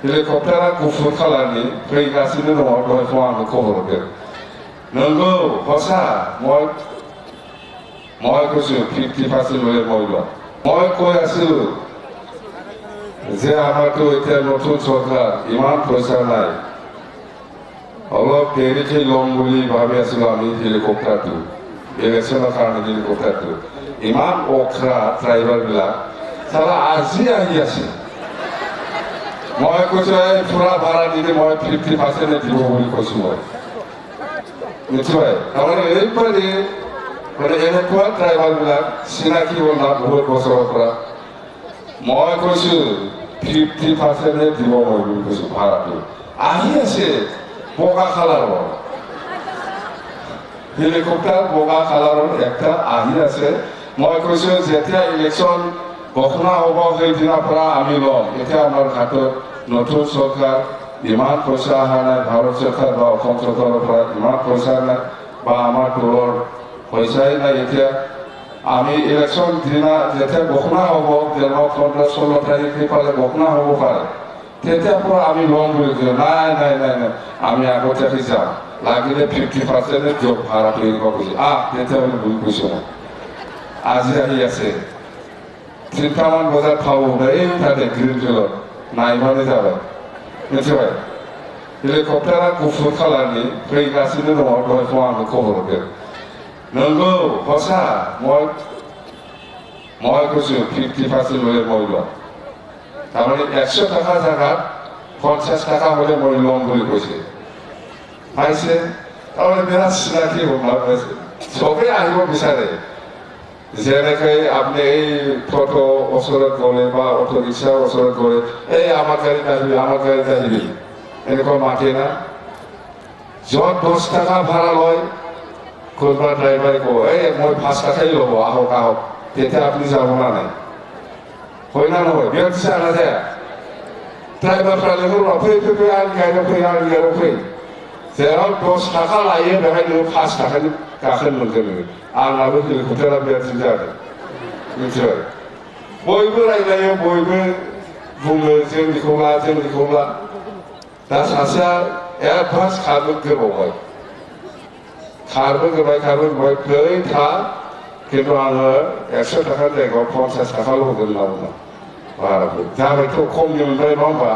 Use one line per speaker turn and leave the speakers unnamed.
हेलिकप्टारा गुफुर खालारनि फैगासिनो दङ दहाय फुङाव आंनो खबर हरदों नंगौ हसा মই কৈছো 50% লৈ মই লওঁ মই কৈ আছো যে আমাৰতো এতিয়া নতুন চৰকাৰ ইমান পইচা নাই অলপ দেৰিকে ল'ম বুলি ভাবি আছিলো আমি হেলিকপ্টাৰটো ইলেকশ্যনৰ কাৰণে হেলিকপ্টাৰটো ইমান অখৰা ড্ৰাইভাৰবিলাক চালা আজি আহি আছে মই কৈছো এই পুৰা ভাড়া দিলে মই 50% দিব বুলি কৈছো মই নিশ্চয় তাৰমানে এইবাৰে মানে এনেকুৱা ড্ৰাইভাৰবিলাক চিনাকি হ'ল না বহুত বছৰৰ পৰা মই কৈছো 50% দিব মই বুলি কৈছো ভাড়াটো আহি আছে বগা কালাৰৰ হেলিকপ্টাৰ বগা কালাৰৰ একটা আহি আছে মই কৈছো যেতিয়া ইলেকশ্যন ঘোষণা হ'ব সেইদিনাৰ পৰা আমি ল'ম এতিয়া আমাৰ হাতত নতুন চৰকাৰ ইমান পইচা অহা নাই ভাৰত চৰকাৰ বা অসম চৰকাৰৰ পৰা ইমান পইচা নাই বা আমাৰ দলৰ পইচাই নাই এতিয়া আমি ইলেকশ্যন দিনা যেতিয়া ঘোষণা হ'ব 15-16 তাৰিখে পালে ঘোষণা হ'ব পাৰে তেতিয়াৰ পৰা আমি ল'ম বুলি কৈছোঁ নাই নাই নাই নাই আমি আগতীয়াকৈ যাম লাগিলে 50% দিয়ক ভাড়াটো এৰিব কৈছোঁ তেতিয়া আমি ভুল কৈছোঁ মই আজি আহি আছে 3টামান বজাত পাব এই তাতে গ্ৰীণ ফিল্ডত নাইবানে যাবে मिथिबाय हेलिकप्टारा गुफुर खालारनि फैगासिनो दङ दहाय फुङाव आंनो खबर हरदों नंगौ हसा মই কৈছো 50% লৈ মই লওঁ তাৰমানে 100 টাকা জাগাত 50 টাকা হলে মই ল'ম বুলি কৈছে পাইছে তাৰমানে বিৰাট চিনাকি হ'ল চবেই আহিব বিচাৰে যেনেকৈ আপনি এই টোটো ওচৰত গ'লে বা অটো ৰিক্সাৰ ওচৰত গ'লে এই আমাৰ গাড়ীত আহিবি এনেকুৱা মাতে না য'ত 10 টাকা ভাড়া লয় কোনোবা ড্ৰাইভাৰে কব এই মই 5 টাকাই ল'ব আহক তেতিয়া আপনি যাব না নাই হয় না নহয় বিয়ার দিশা না যায় ড্রাইভাররা লেখুন ফै আর গাড়িयाव फै जेराव 10 টাকা लायो बेहाय नों 5 टाकानि गाखोनो मोनगोन नोङो आंनाबो हेलिकप्टारा बेबायदिनो जादों मिथिबाय बयबो रायलायो बयबो बुङो जोंनिखौ ला दा सासेया एडभान्स खारनो गोबावबाय खारबो गोबाय फै था खिन्थु आङो 100 टाका जायगायाव 50 टाकाल' होगोन होनना बुङो भाराखौ जाबायथ' खमनि मोनबाय नङा होमबा